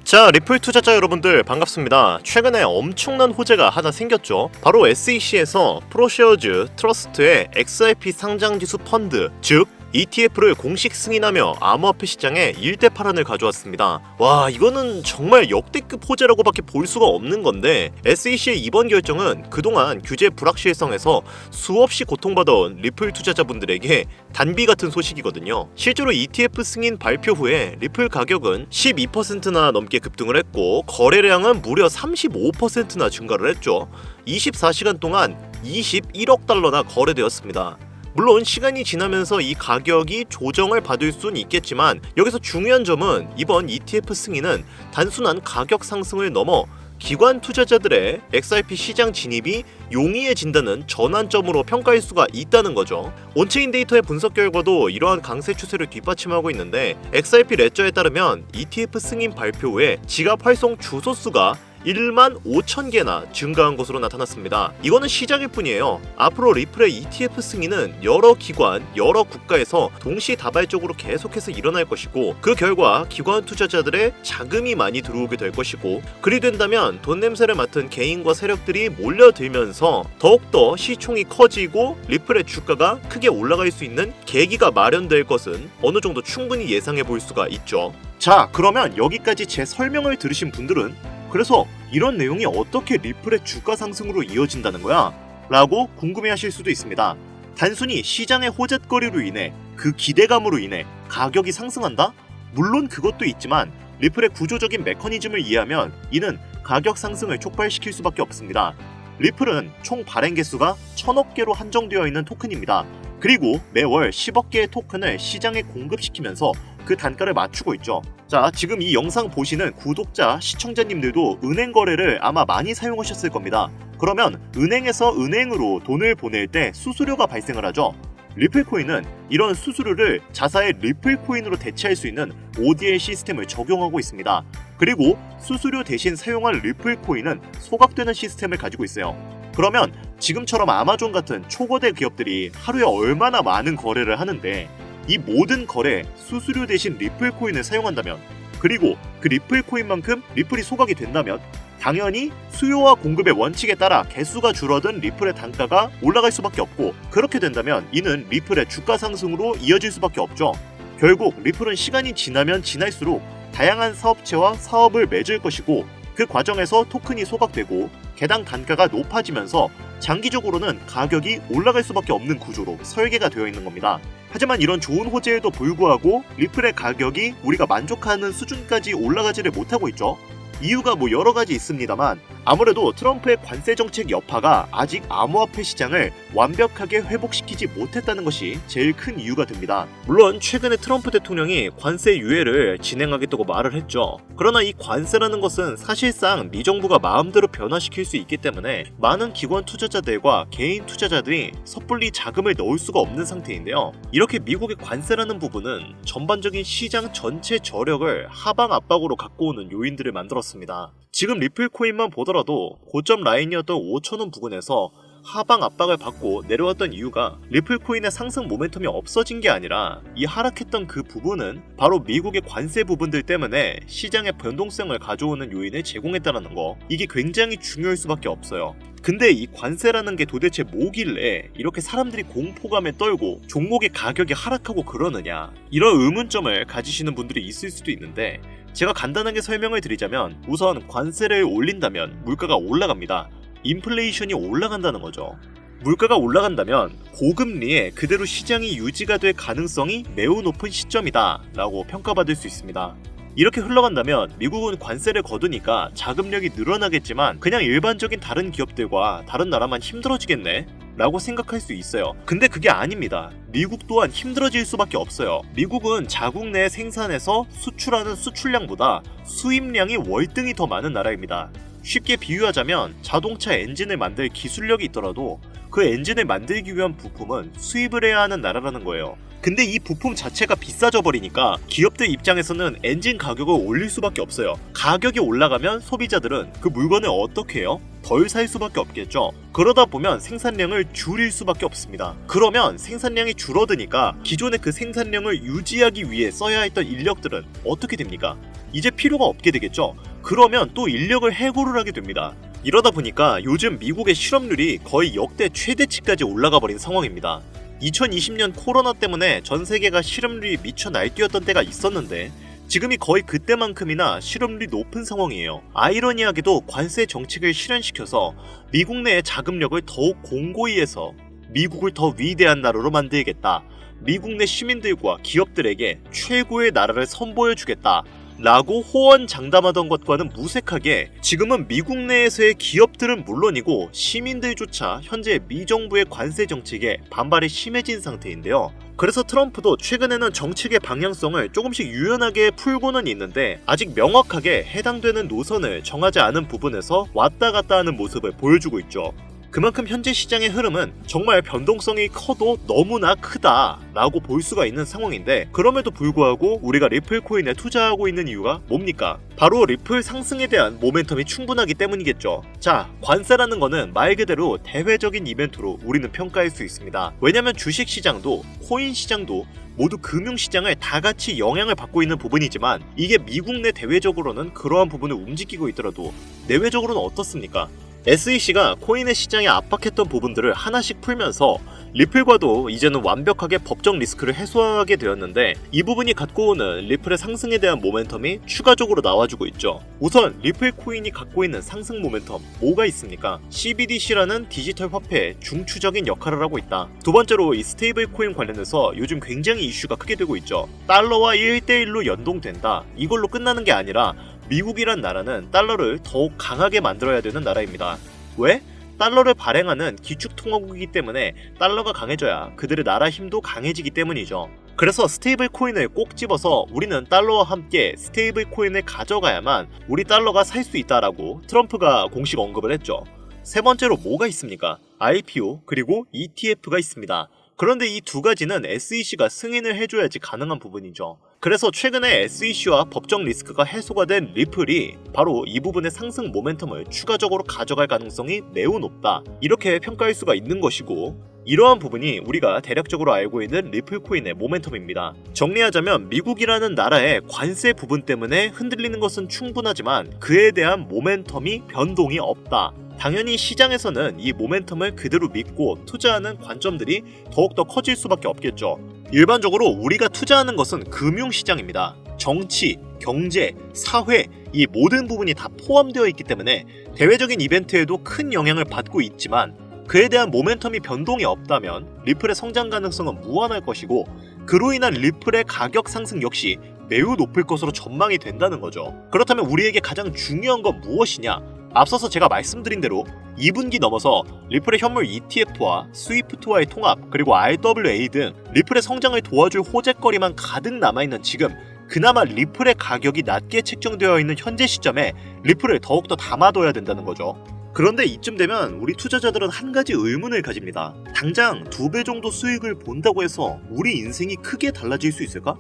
자, 리플 투자자 여러분들 반갑습니다. 최근에 엄청난 호재가 하나 생겼죠. 바로 SEC에서 프로쉐어즈 트러스트의 XRP 상장지수 펀드, 즉 ETF를 공식 승인하며 암호화폐 시장에 1대 8안을 가져왔습니다. 와, 이거는 정말 역대급 호재라고밖에 볼 수가 없는 건데, SEC의 이번 결정은 그동안 규제 불확실성에서 수없이 고통받아온 리플 투자자분들에게 단비 같은 소식이거든요. 실제로 ETF 승인 발표 후에 리플 가격은 12%나 넘게 급등을 했고, 거래량은 무려 35%나 증가를 했죠. 24시간 동안 21억 달러나 거래되었습니다. 물론 시간이 지나면서 이 가격이 조정을 받을 수는 있겠지만, 여기서 중요한 점은 이번 ETF 승인은 단순한 가격 상승을 넘어 기관 투자자들의 XRP 시장 진입이 용이해진다는 전환점으로 평가할 수가 있다는 거죠. 온체인 데이터의 분석 결과도 이러한 강세 추세를 뒷받침하고 있는데, XRP 레저에 따르면 ETF 승인 발표 후에 지갑 활성 주소 수가 1만 5천 개나 증가한 것으로 나타났습니다. 이거는 시작일 뿐이에요. 앞으로 리플의 ETF 승인은 여러 기관, 여러 국가에서 동시다발적으로 계속해서 일어날 것이고, 그 결과 기관 투자자들의 자금이 많이 들어오게 될 것이고, 그리 된다면 돈 냄새를 맡은 개인과 세력들이 몰려들면서 더욱더 시총이 커지고 리플의 주가가 크게 올라갈 수 있는 계기가 마련될 것은 어느 정도 충분히 예상해 볼 수가 있죠. 자, 그러면 여기까지 제 설명을 들으신 분들은 그래서 이런 내용이 어떻게 리플의 주가 상승으로 이어진다는 거야? 라고 궁금해하실 수도 있습니다. 단순히 시장의 호재거리로 인해, 그 기대감으로 인해 가격이 상승한다? 물론 그것도 있지만 리플의 구조적인 메커니즘을 이해하면 이는 가격 상승을 촉발시킬 수밖에 없습니다. 리플은 총 발행 개수가 1000억 개로 한정되어 있는 토큰입니다. 그리고 매월 10억 개의 토큰을 시장에 공급시키면서 그 단가를 맞추고 있죠. 자, 지금 이 영상 보시는 구독자, 시청자님들도 은행 거래를 아마 많이 사용하셨을 겁니다. 그러면 은행에서 은행으로 돈을 보낼 때 수수료가 발생을 하죠. 리플코인은 이런 수수료를 자사의 리플코인으로 대체할 수 있는 ODL 시스템을 적용하고 있습니다. 그리고 수수료 대신 사용할 리플코인은 소각되는 시스템을 가지고 있어요. 그러면 지금처럼 아마존 같은 초거대 기업들이 하루에 얼마나 많은 거래를 하는데, 이 모든 거래 수수료 대신 리플코인을 사용한다면, 그리고 그 리플코인만큼 리플이 소각이 된다면 당연히 수요와 공급의 원칙에 따라 개수가 줄어든 리플의 단가가 올라갈 수밖에 없고, 그렇게 된다면 이는 리플의 주가 상승으로 이어질 수밖에 없죠. 결국 리플은 시간이 지나면 지날수록 다양한 사업체와 사업을 맺을 것이고, 그 과정에서 토큰이 소각되고 개당 단가가 높아지면서 장기적으로는 가격이 올라갈 수밖에 없는 구조로 설계가 되어 있는 겁니다. 하지만 이런 좋은 호재에도 불구하고 리플의 가격이 우리가 만족하는 수준까지 올라가지를 못하고 있죠. 이유가 여러 가지 있습니다만, 아무래도 트럼프의 관세 정책 여파가 아직 암호화폐 시장을 완벽하게 회복시키지 못했다는 것이 제일 큰 이유가 됩니다. 물론 최근에 트럼프 대통령이 관세 유예를 진행하겠다고 말을 했죠. 그러나 이 관세라는 것은 사실상 미 정부가 마음대로 변화시킬 수 있기 때문에 많은 기관 투자자들과 개인 투자자들이 섣불리 자금을 넣을 수가 없는 상태인데요. 이렇게 미국의 관세라는 부분은 전반적인 시장 전체 저력을 하방 압박으로 갖고 오는 요인들을 만들었습니다. 지금 리플코인만 보더라도 고점 라인이었던 5,000원 부근에서 하방 압박을 받고 내려왔던 이유가 리플코인의 상승 모멘텀이 없어진 게 아니라, 이 하락했던 그 부분은 바로 미국의 관세 부분들 때문에 시장의 변동성을 가져오는 요인을 제공했다는 거. 이게 굉장히 중요할 수밖에 없어요. 근데 이 관세라는 게 도대체 뭐길래 이렇게 사람들이 공포감에 떨고 종목의 가격이 하락하고 그러느냐, 이런 의문점을 가지시는 분들이 있을 수도 있는데, 제가 간단하게 설명을 드리자면, 우선 관세를 올린다면 물가가 올라갑니다. 인플레이션이 올라간다는 거죠. 물가가 올라간다면 고금리에 그대로 시장이 유지가 될 가능성이 매우 높은 시점이다 라고 평가받을 수 있습니다. 이렇게 흘러간다면 미국은 관세를 거두니까 자금력이 늘어나겠지만 그냥 일반적인 다른 기업들과 다른 나라만 힘들어지겠네? 라고 생각할 수 있어요. 근데 그게 아닙니다. 미국 또한 힘들어질 수밖에 없어요. 미국은 자국 내 생산에서 수출하는 수출량보다 수입량이 월등히 더 많은 나라입니다. 쉽게 비유하자면 자동차 엔진을 만들 기술력이 있더라도 그 엔진을 만들기 위한 부품은 수입을 해야 하는 나라라는 거예요. 근데 이 부품 자체가 비싸져 버리니까 기업들 입장에서는 엔진 가격을 올릴 수밖에 없어요. 가격이 올라가면 소비자들은 그 물건을 어떻게 해요? 덜 살 수밖에 없겠죠. 그러다 보면 생산량을 줄일 수밖에 없습니다. 그러면 생산량이 줄어드니까 기존의 그 생산량을 유지하기 위해 써야 했던 인력들은 어떻게 됩니까? 이제 필요가 없게 되겠죠. 그러면 또 인력을 해고를 하게 됩니다. 이러다 보니까 요즘 미국의 실업률이 거의 역대 최대치까지 올라가 버린 상황입니다. 2020년 코로나 때문에 전 세계가 실업률이 미쳐 날뛰었던 때가 있었는데 지금이 거의 그때만큼이나 실업률이 높은 상황이에요. 아이러니하게도 관세 정책을 실현시켜서 미국 내의 자금력을 더욱 공고히 해서 미국을 더 위대한 나라로 만들겠다. 미국 내 시민들과 기업들에게 최고의 나라를 선보여주겠다. 라고 호언장담하던 것과는 무색하게 지금은 미국 내에서의 기업들은 물론이고 시민들조차 현재 미 정부의 관세 정책에 반발이 심해진 상태인데요. 그래서 트럼프도 최근에는 정책의 방향성을 조금씩 유연하게 풀고는 있는데 아직 명확하게 해당되는 노선을 정하지 않은 부분에서 왔다 갔다 하는 모습을 보여주고 있죠. 그만큼 현재 시장의 흐름은 정말 변동성이 커도 너무나 크다라고 볼 수가 있는 상황인데 그럼에도 불구하고 우리가 리플 코인에 투자하고 있는 이유가 뭡니까? 바로 리플 상승에 대한 모멘텀이 충분하기 때문이겠죠. 자, 관세라는 거는 말 그대로 대외적인 이벤트로 우리는 평가할 수 있습니다. 왜냐면 주식 시장도 코인 시장도 모두 금융시장을 다 같이 영향을 받고 있는 부분이지만 이게 미국 내 대외적으로는 그러한 부분을 움직이고 있더라도 내외적으로는 어떻습니까? SEC가 코인의 시장에 압박했던 부분들을 하나씩 풀면서 리플과도 이제는 완벽하게 법적 리스크를 해소하게 되었는데 이 부분이 갖고 오는 리플의 상승에 대한 모멘텀이 추가적으로 나와주고 있죠. 우선 리플 코인이 갖고 있는 상승 모멘텀 뭐가 있습니까? CBDC라는 디지털 화폐의 중추적인 역할을 하고 있다. 두 번째로 이 스테이블 코인 관련해서 요즘 굉장히 이슈가 크게 되고 있죠. 달러와 1대1로 연동된다. 이걸로 끝나는 게 아니라 미국이란 나라는 달러를 더욱 강하게 만들어야 되는 나라입니다. 왜? 달러를 발행하는 기축통화국이기 때문에 달러가 강해져야 그들의 나라 힘도 강해지기 때문이죠. 그래서 스테이블 코인을 꼭 집어서 우리는 달러와 함께 스테이블 코인을 가져가야만 우리 달러가 살 수 있다라고 트럼프가 공식 언급을 했죠. 세 번째로 뭐가 있습니까? IPO 그리고 ETF가 있습니다. 그런데 이 두 가지는 SEC가 승인을 해줘야지 가능한 부분이죠. 그래서 최근에 SEC와 법적 리스크가 해소가 된 리플이 바로 이 부분의 상승 모멘텀을 추가적으로 가져갈 가능성이 매우 높다. 이렇게 평가할 수가 있는 것이고 이러한 부분이 우리가 대략적으로 알고 있는 리플 코인의 모멘텀입니다. 정리하자면 미국이라는 나라의 관세 부분 때문에 흔들리는 것은 충분하지만 그에 대한 모멘텀이 변동이 없다. 당연히 시장에서는 이 모멘텀을 그대로 믿고 투자하는 관점들이 더욱더 커질 수밖에 없겠죠. 일반적으로 우리가 투자하는 것은 금융시장입니다. 정치, 경제, 사회 이 모든 부분이 다 포함되어 있기 때문에 대외적인 이벤트에도 큰 영향을 받고 있지만 그에 대한 모멘텀이 변동이 없다면 리플의 성장 가능성은 무한할 것이고 그로 인한 리플의 가격 상승 역시 매우 높을 것으로 전망이 된다는 거죠. 그렇다면 우리에게 가장 중요한 건 무엇이냐? 앞서서 제가 말씀드린 대로 2분기 넘어서 리플의 현물 ETF와 스위프트와의 통합 그리고 RWA 등 리플의 성장을 도와줄 호재거리만 가득 남아있는 지금 그나마 리플의 가격이 낮게 책정되어 있는 현재 시점에 리플을 더욱더 담아둬야 된다는 거죠. 그런데 이쯤 되면 우리 투자자들은 한 가지 의문을 가집니다. 당장 2배 정도 수익을 본다고 해서 우리 인생이 크게 달라질 수 있을까?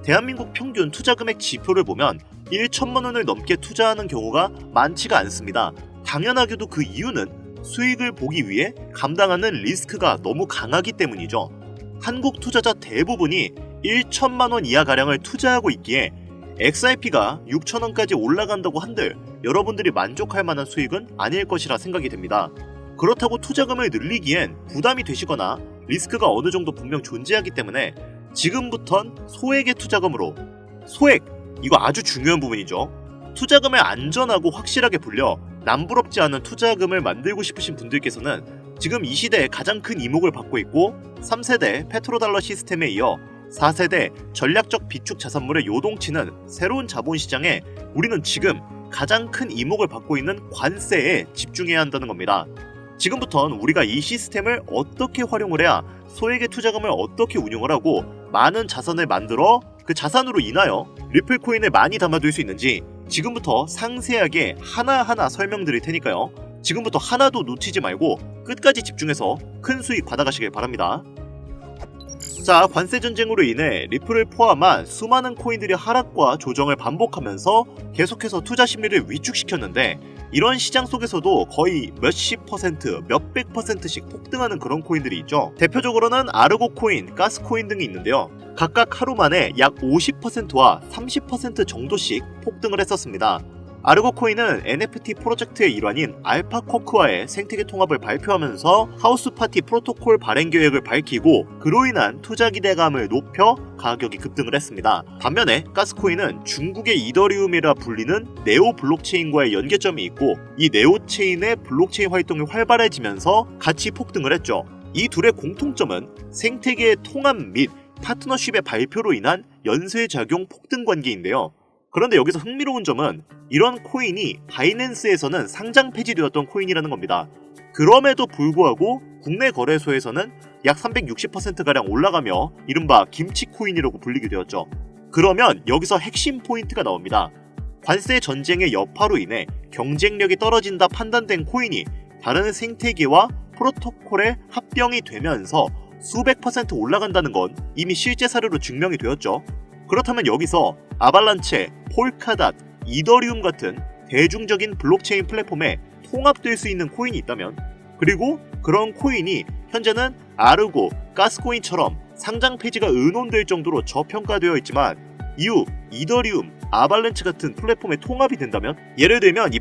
대한민국 평균 투자금액 지표를 보면 1천만 원을 넘게 투자하는 경우가 많지가 않습니다. 당연하게도 그 이유는 수익을 보기 위해 감당하는 리스크가 너무 강하기 때문이죠. 한국 투자자 대부분이 1천만 원 이하가량을 투자하고 있기에 XRP가 6천 원까지 올라간다고 한들 여러분들이 만족할 만한 수익은 아닐 것이라 생각이 됩니다. 그렇다고 투자금을 늘리기엔 부담이 되시거나 리스크가 어느 정도 분명 존재하기 때문에 지금부턴 소액의 투자금으로 소액! 이거 아주 중요한 부분이죠. 투자금을 안전하고 확실하게 불려 남부럽지 않은 투자금을 만들고 싶으신 분들께서는 지금 이 시대에 가장 큰 이목을 받고 있고 3세대 페트로달러 시스템에 이어 4세대 전략적 비축 자산물의 요동치는 새로운 자본시장에 우리는 지금 가장 큰 이목을 받고 있는 관세에 집중해야 한다는 겁니다. 지금부턴 우리가 이 시스템을 어떻게 활용을 해야 소액의 투자금을 어떻게 운용을 하고 많은 자산을 만들어 그 자산으로 인하여 리플 코인을 많이 담아둘 수 있는지 지금부터 상세하게 하나하나 설명드릴 테니까요. 지금부터 하나도 놓치지 말고 끝까지 집중해서 큰 수익 받아가시길 바랍니다. 자, 관세 전쟁으로 인해 리플을 포함한 수많은 코인들이 하락과 조정을 반복하면서 계속해서 투자 심리를 위축시켰는데 이런 시장 속에서도 거의 몇십 퍼센트, 몇백 퍼센트씩 폭등하는 그런 코인들이 있죠. 대표적으로는 아르고 코인, 가스 코인 등이 있는데요. 각각 하루 만에 약 50%와 30% 정도씩 폭등을 했었습니다. 아르고 코인은 NFT 프로젝트의 일환인 알파쿼크와의 생태계 통합을 발표하면서 하우스 파티 프로토콜 발행 계획을 밝히고 그로 인한 투자 기대감을 높여 가격이 급등을 했습니다. 반면에 가스코인은 중국의 이더리움이라 불리는 네오 블록체인과의 연계점이 있고 이 네오 체인의 블록체인 활동이 활발해지면서 같이 폭등을 했죠. 이 둘의 공통점은 생태계의 통합 및 파트너십의 발표로 인한 연쇄작용 폭등 관계인데요. 그런데 여기서 흥미로운 점은 이런 코인이 바이낸스에서는 상장 폐지되었던 코인이라는 겁니다. 그럼에도 불구하고 국내 거래소에서는 약 360%가량 올라가며 이른바 김치 코인이라고 불리게 되었죠. 그러면 여기서 핵심 포인트가 나옵니다. 관세 전쟁의 여파로 인해 경쟁력이 떨어진다 판단된 코인이 다른 생태계와 프로토콜에 합병이 되면서 수백 퍼센트 올라간다는 건 이미 실제 사례로 증명이 되었죠. 그렇다면 여기서 아발란체, 폴카닷, 이더리움 같은 대중적인 블록체인 플랫폼에 통합될 수 있는 코인이 있다면, 그리고 그런 코인이 현재는 아르고, 가스코인처럼 상장 폐지가 의논될 정도로 저평가되어 있지만 이후 이더리움, 아발란체 같은 플랫폼에 통합이 된다면, 예를 들면 이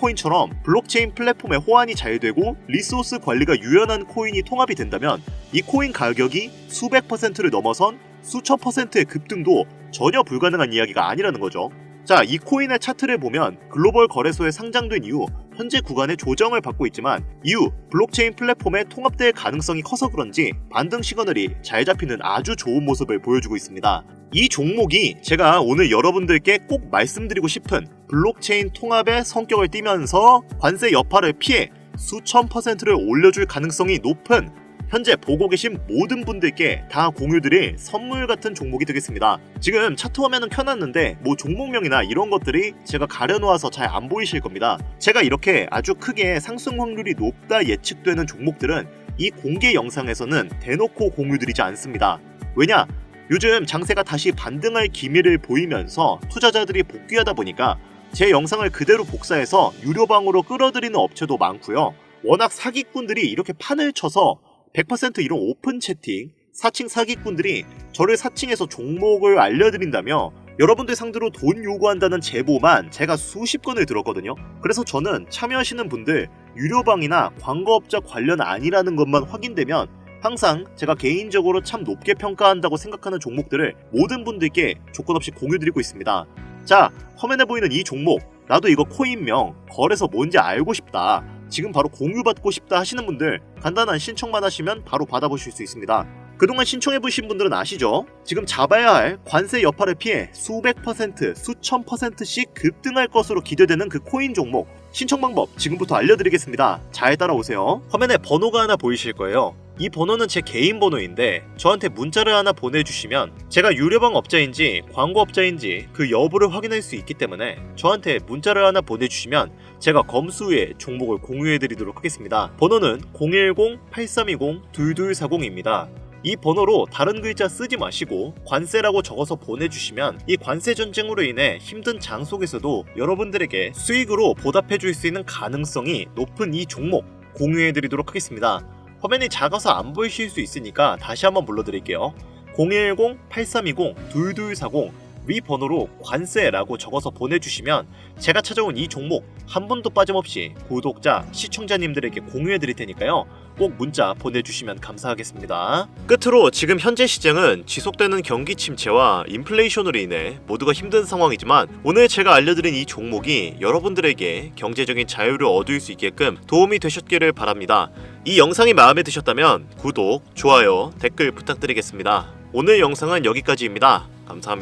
코인처럼 블록체인 플랫폼에 호환이 잘 되고 리소스 관리가 유연한 코인이 통합이 된다면 이 코인 가격이 수백 퍼센트를 넘어선 수천 퍼센트의 급등도 전혀 불가능한 이야기가 아니라는 거죠. 자, 이 코인의 차트를 보면 글로벌 거래소에 상장된 이후 현재 구간의 조정을 받고 있지만 이후 블록체인 플랫폼에 통합될 가능성이 커서 그런지 반등 시그널이 잘 잡히는 아주 좋은 모습을 보여주고 있습니다. 이 종목이 제가 오늘 여러분들께 꼭 말씀드리고 싶은 블록체인 통합의 성격을 띠면서 관세 여파를 피해 수천 퍼센트를 올려줄 가능성이 높은 현재 보고 계신 모든 분들께 다 공유드릴 선물 같은 종목이 되겠습니다. 지금 차트 화면은 켜놨는데 뭐 종목명이나 이런 것들이 제가 가려놓아서 잘 안 보이실 겁니다. 제가 이렇게 아주 크게 상승 확률이 높다 예측되는 종목들은 이 공개 영상에서는 대놓고 공유드리지 않습니다. 왜냐? 요즘 장세가 다시 반등할 기미를 보이면서 투자자들이 복귀하다 보니까 제 영상을 그대로 복사해서 유료방으로 끌어들이는 업체도 많고요. 워낙 사기꾼들이 이렇게 판을 쳐서 100% 이런 오픈 채팅, 사칭 사기꾼들이 저를 사칭해서 종목을 알려드린다며 여러분들 상대로 돈 요구한다는 제보만 제가 수십 건을 들었거든요. 그래서 저는 참여하시는 분들 유료방이나 광고업자 관련 아니라는 것만 확인되면 항상 제가 개인적으로 참 높게 평가한다고 생각하는 종목들을 모든 분들께 조건 없이 공유드리고 있습니다. 자, 화면에 보이는 이 종목, 나도 이거 코인명, 거래소 뭔지 알고 싶다, 지금 바로 공유받고 싶다 하시는 분들 간단한 신청만 하시면 바로 받아보실 수 있습니다. 그동안 신청해보신 분들은 아시죠? 지금 잡아야 할 관세 여파를 피해 수백 퍼센트, 수천 퍼센트씩 급등할 것으로 기대되는 그 코인 종목, 신청 방법 지금부터 알려드리겠습니다. 잘 따라오세요. 화면에 번호가 하나 보이실 거예요. 이 번호는 제 개인 번호인데 저한테 문자를 하나 보내주시면 제가 유료방 업자인지 광고 업자인지 그 여부를 확인할 수 있기 때문에 저한테 문자를 하나 보내주시면 제가 검수 후에 종목을 공유해드리도록 하겠습니다. 번호는 010-8320-2240입니다. 이 번호로 다른 글자 쓰지 마시고 관세라고 적어서 보내주시면 이 관세 전쟁으로 인해 힘든 장 속에서도 여러분들에게 수익으로 보답해줄 수 있는 가능성이 높은 이 종목 공유해드리도록 하겠습니다. 화면이 작아서 안 보이실 수 있으니까 다시 한번 불러드릴게요. 010-8320-2240 위 번호로 관세라고 적어서 보내주시면 제가 찾아온 이 종목 한 분도 빠짐없이 구독자, 시청자님들에게 공유해드릴 테니까요. 꼭 문자 보내주시면 감사하겠습니다. 끝으로 지금 현재 시장은 지속되는 경기 침체와 인플레이션으로 인해 모두가 힘든 상황이지만 오늘 제가 알려드린 이 종목이 여러분들에게 경제적인 자유를 얻을 수 있게끔 도움이 되셨기를 바랍니다. 이 영상이 마음에 드셨다면 구독, 좋아요, 댓글 부탁드리겠습니다. 오늘 영상은 여기까지입니다. 감사합니다.